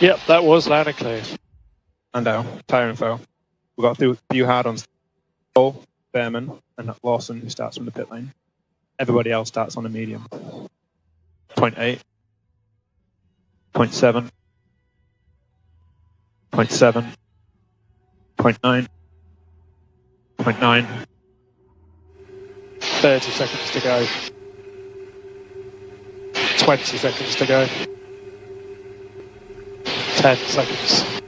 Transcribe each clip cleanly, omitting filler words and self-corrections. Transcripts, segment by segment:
Yep, that was loud and clear. Lando, tyre info. We've got a few hard-ons. Cole, Behrman, and Lawson, who starts from the pit lane. Everybody else starts on a medium. 0.8. 0.7. 0.7. 0.9. 0.9. 30 seconds to go. 20 seconds to go. 10 seconds.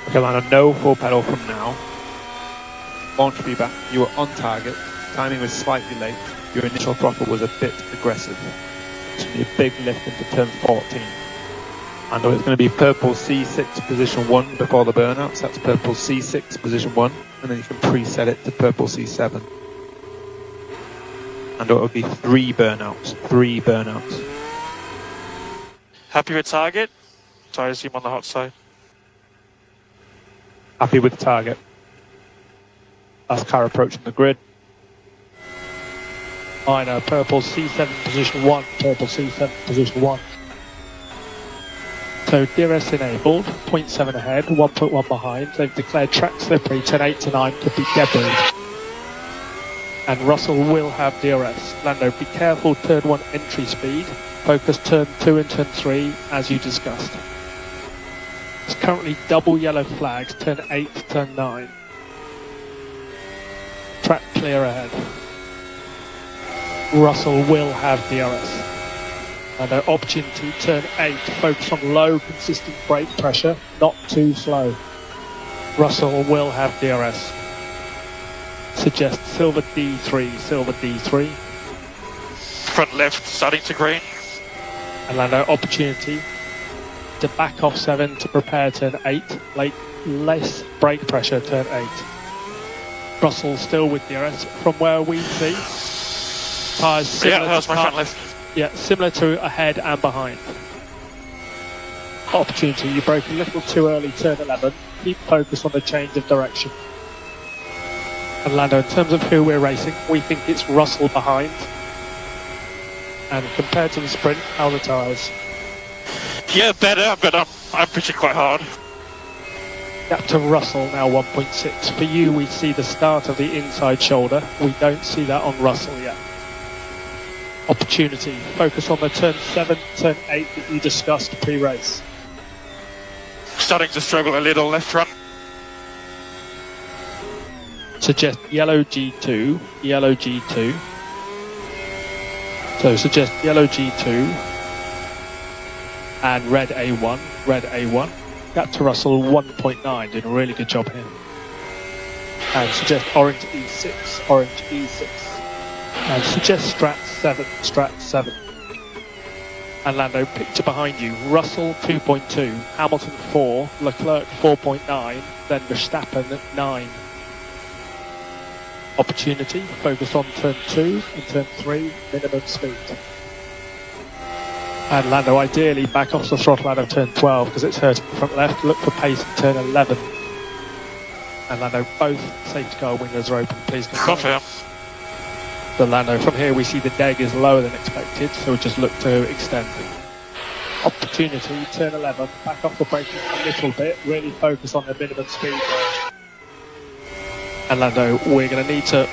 Okay, Lando, no full pedal from now. Launch feedback. You were on target. Timing was slightly late. Your initial throttle was a bit aggressive. It's going to be a big lift into turn 14. And it's going to be purple C6 position 1 before the burnouts. That's purple C6 position 1. And then you can preset it to purple C7. And it will be 3 burnouts. 3 burnouts. Happy with target? So I assume on the hot side. Happy with the target. That's car approaching the grid. I know, purple C7 position 1, purple C7 position 1. So DRS enabled, 0.7 ahead, 1.1 behind. They've declared track slippery, turn 8 to 9 could be debris. And Russell will have DRS. Lando, be careful, turn 1 entry speed. Focus turn 2 and turn 3 as you discussed. It's currently double yellow flags, turn 8, turn 9. Track clear ahead. Russell will have DRS. And an opportunity, turn 8, focus on low, consistent brake pressure, not too slow. Russell will have DRS. Suggest silver D3, silver D3. Front left, starting to green. And Lando, opportunity to back off 7 to prepare turn 8, less brake pressure, turn 8. Russell still with DRS from where we see. Tyres similar that was my front left. Yeah, similar to ahead and behind. Opportunity, you broke a little too early, turn 11. Keep focus on the change of direction. And Lando, in terms of who we're racing, we think it's Russell behind. And compared to the sprint, how are the tyres? Yeah, better, but I'm pushing quite hard. Gap to Russell now 1.6. For you, we see the start of the inside shoulder. We don't see that on Russell yet. Opportunity, focus on the turn 7, turn 8 that you discussed pre-race. Starting to struggle a little left front. Suggest yellow G2, yellow G2. So suggest yellow G2 and red A1, red A1. Gap to Russell 1.9, doing a really good job here. And suggest orange E6, orange E6. And suggest strat 7, strat 7. And Lando, picture behind you, Russell 2.2, Hamilton 4, Leclerc 4.9, then Verstappen 9. Opportunity, focus on turn 2 and turn 3, minimum speed. And Lando, ideally back off the throttle out of turn 12 because it's hurting the front left. Look for pace in turn 11. And Lando, both safety car windows are open. Please confirm. So Lando, from here we see the deg is lower than expected, so we just look to extend. Opportunity, turn 11, back off the braking a little bit, really focus on the minimum speed. And Lando, we're going to need to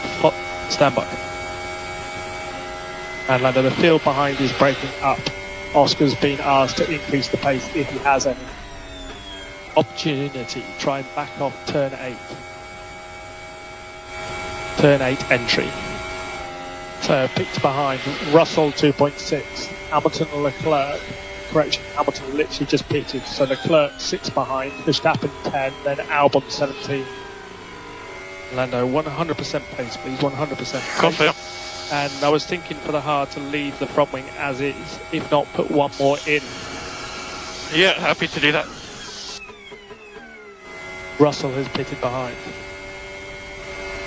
stand by. And Lando, the field behind is braking up. Oscar's been asked to increase the pace if he has any. Opportunity, try and back off turn 8. Turn 8 entry. So picked behind, Russell 2.6, Hamilton and Leclerc. Correction, Hamilton literally just pitted. So Leclerc 6 behind, Verstappen 10, then Albon 17. Lando, 100% pace, please, 100% pace. Confirm. And I was thinking for the hard to leave the front wing as is, if not put one more in. Yeah, happy to do that. Russell has pitted behind.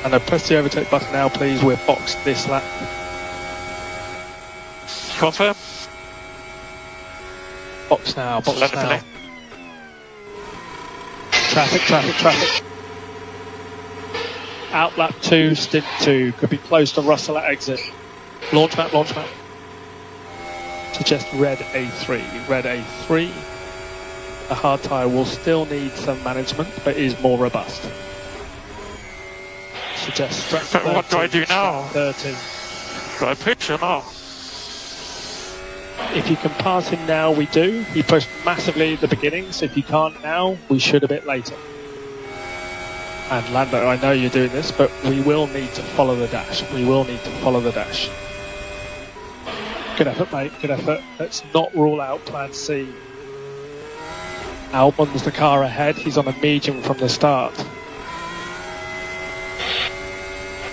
And I press the overtake button now, please. We're boxed this lap. Confirm. Box now, box Lando now. Traffic, traffic, traffic. Out lap 2, stint 2. Could be close to Russell at exit. Launch map, launch map. Suggest red A3, red A3. The hard tyre will still need some management, but is more robust. Suggest strap 13, What do I do now? 13. Do I pitch or not? If you can pass him now, we do. He pushed massively at the beginning, so if you can't now, we should a bit later. And Lando, I know you're doing this, but we will need to follow the dash. We will need to follow the dash. Good effort, mate. Good effort. Let's not rule out plan C. Albon's the car ahead. He's on a medium from the start.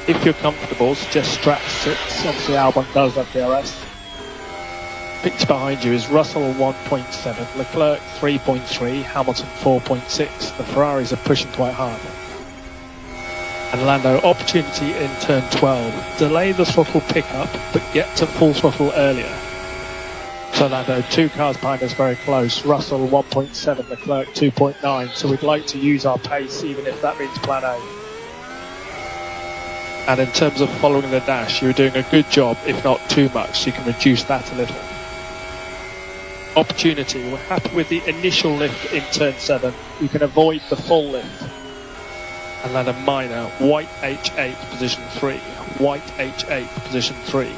If you're comfortable, suggest strat 6. Obviously, Albon does have DRS. Picture behind you is Russell 1.7, Leclerc 3.3, Hamilton 4.6. The Ferraris are pushing quite hard. And Lando, opportunity in turn 12. Delay the throttle pickup, but get to full throttle earlier. So Lando, 2 cars behind us very close. Russell 1.7, Leclerc 2.9. So we'd like to use our pace, even if that means plan A. And in terms of following the dash, you're doing a good job, if not too much, so you can reduce that a little. Opportunity, we're happy with the initial lift in turn 7. You can avoid the full lift. And then a minor, white H8, position 3. White H8, position 3.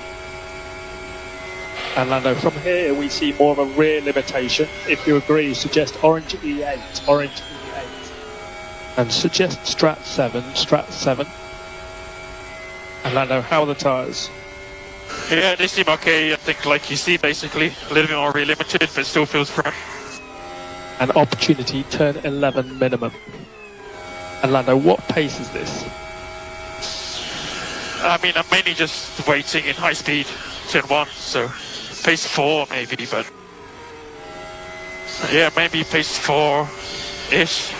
And Lando, from here we see more of a rear limitation. If you agree, suggest orange E8, orange E8. And suggest strat 7, strat 7. And Lando, how are the tyres? Yeah, they seem okay. I think, like you see, basically a little bit more re-limited, but still feels firm. An opportunity, turn 11 minimum. And Lando, what pace is this? I mean, I'm mainly just waiting in high speed, turn 1, so pace 4 maybe, but yeah, maybe pace 4-ish.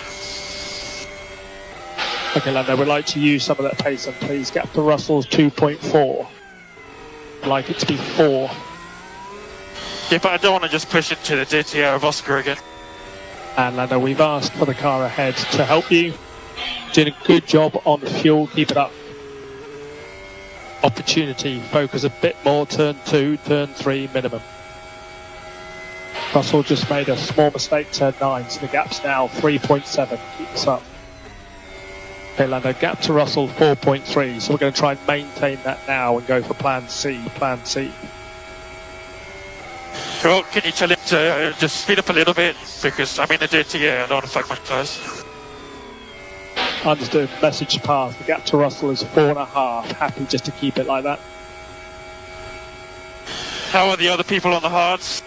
Okay, Lando, we'd like to use some of that pace, and please gap to Russell's 2.4. I'd like it to be 4. Yeah, but I don't want to just push into the dirty air of Oscar again. And Lando, we've asked for the car ahead to help you. Doing a good job on fuel, keep it up. Opportunity, focus a bit more, turn 2, turn 3 minimum. Russell just made a small mistake, turn 9, so the gap's now 3.7, keep this up. Okay, Lando, gap to Russell 4.3, so we're going to try and maintain that now and go for plan C, plan C. Well, can you tell him to just speed up a little bit, because I'm in the dirty air, I don't want to fuck my tyres. Understood, message passed. The gap to Russell is 4.5, happy just to keep it like that. How are the other people on the hards?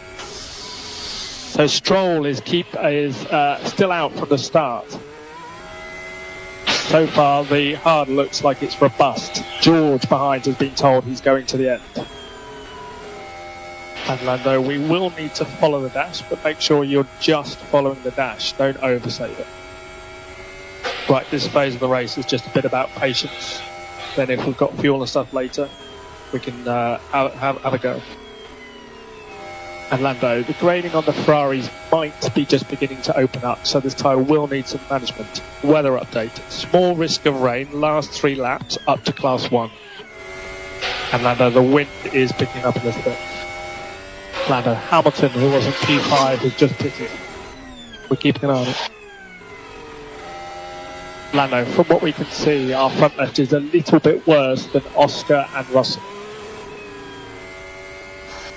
So Stroll is still out from the start. So far, the hard looks like it's robust. George behind has been told he's going to the end. And Lando, we will need to follow the dash, but make sure you're just following the dash. Don't oversave it. Right, this phase of the race is just a bit about patience. Then if we've got fuel and stuff later, we can have a go. And Lando, the grading on the Ferraris might be just beginning to open up, so this tyre will need some management. Weather update. Small risk of rain, last 3 laps up to class 1. And Lando, the wind is picking up a little bit. Lando, Hamilton, who was in P5, has just pitted. We're keeping an eye on it. Lando, from what we can see, our front left is a little bit worse than Oscar and Russell.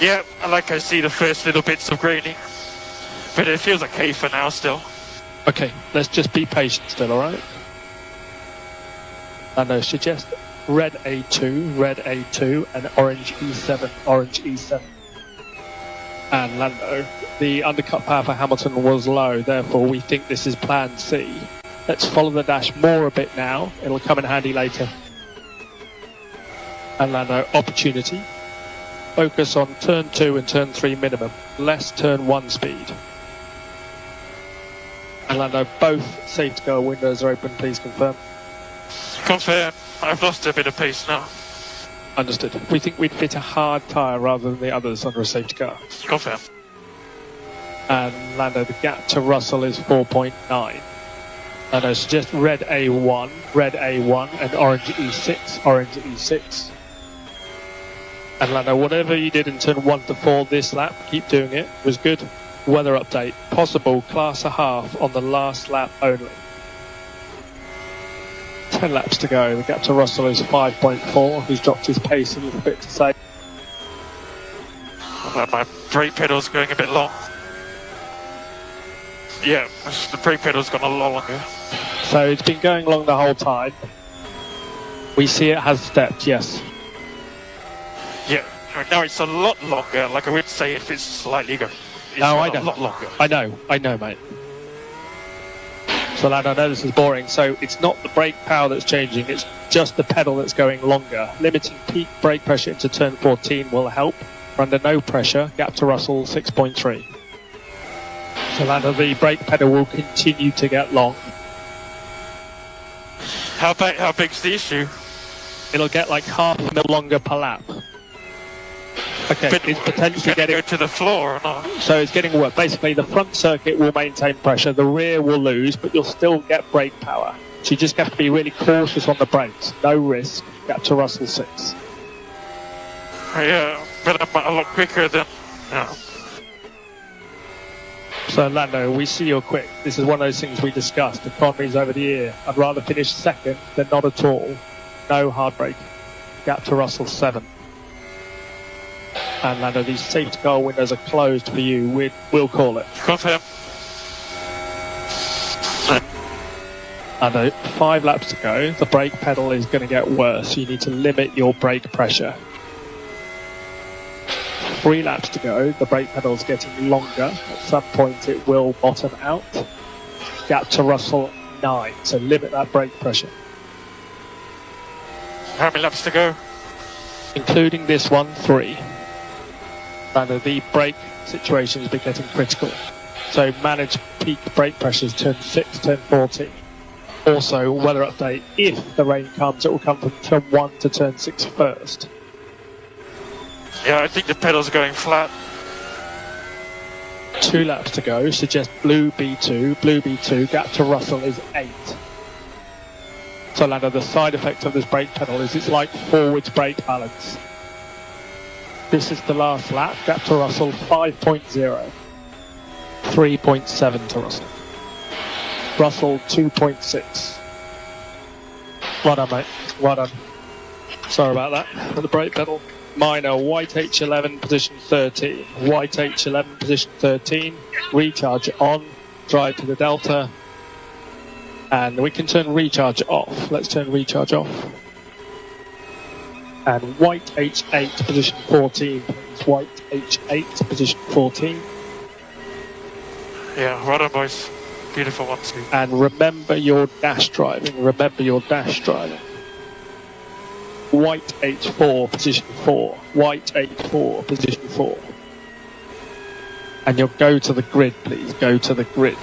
Yeah, like I see the first little bits of grading, but it feels okay for now still. Okay, let's just be patient still, alright? Lando, suggest red A2, and orange E7, orange E7. And Lando, the undercut power for Hamilton was low, therefore we think this is plan C. Let's follow the dash more a bit now, it'll come in handy later. And Lando, opportunity. Focus on turn 2 and turn 3 minimum, less turn 1 speed. And Lando, both safety car windows are open, please confirm. Confirm, I've lost a bit of pace now. Understood. We think we'd fit a hard tyre rather than the others under a safety car. Confirm. And Lando, the gap to Russell is 4.9. Lando, suggest red A1, and orange E6, orange E6. And Lando, whatever you did in turn 1 to 4 this lap, keep doing it. It was good. Weather update. Possible class a half on the last lap only. 10 laps to go. The gap to Russell is 5.4. He's dropped his pace a little bit to say. My brake pedal's going a bit long. Yeah, the brake pedal's gone a lot longer. So it's been going long the whole time. We see it has stepped, yes. Yeah, now it's a lot longer. Like I would say, if it's slightly go. No, I know. A lot longer. I know, mate. So, lad, I know this is boring. So it's not the brake power that's changing. It's just the pedal that's going longer. Limiting peak brake pressure into turn 14 will help. We're under no pressure. Gap to Russell 6.3. So, lad, the brake pedal will continue to get long. How big's the issue? It'll get like half a mil longer per lap. Okay, But it's potentially getting go to the floor or not? so it's getting worse. Basically, the front circuit will maintain pressure, the rear will lose, but you'll still get brake power. So you just have to be really cautious on the brakes. No risk. Gap to Russell 6. Yeah, but I'm a lot quicker than. Yeah. So Lando, we see you're quick. This is one of those things we discussed. Economies over the year. I'd rather finish second than not at all. No hard brake. Gap to Russell 7. And Lando, these safety car windows are closed for you. We'll call it. Confirm. Lando, 5 laps to go. The brake pedal is going to get worse. You need to limit your brake pressure. 3 laps to go. The brake pedal is getting longer. At some point it will bottom out. Gap to Russell 9. So limit that brake pressure. How many laps to go? Including this one, 3. And the brake situation has been getting critical. So manage peak brake pressures, turn 6, turn 14. Also, weather update, if the rain comes, it will come from turn 1 to turn 6 first. Yeah, I think the pedal's going flat. 2 laps to go, suggest blue B2, gap to Russell is 8. So Lando, the side effect of this brake pedal is it's like forwards brake balance. This is the last lap, gap to Russell 5.0. 3.7 to Russell. Russell 2.6. Well done, mate. Well done. Sorry about that. The brake pedal. Minor, white H11, position 13. White H11, position 13. Recharge on. Drive to the delta. And we can turn recharge off. Let's turn recharge off. And white H8, position 14. Please. White H8, position 14. Yeah, well done, boys. Beautiful one, too. And remember your dash driving. Remember your dash driving. White H4, position 4. White H4, position 4. And you'll go to the grid, please. Go to the grid.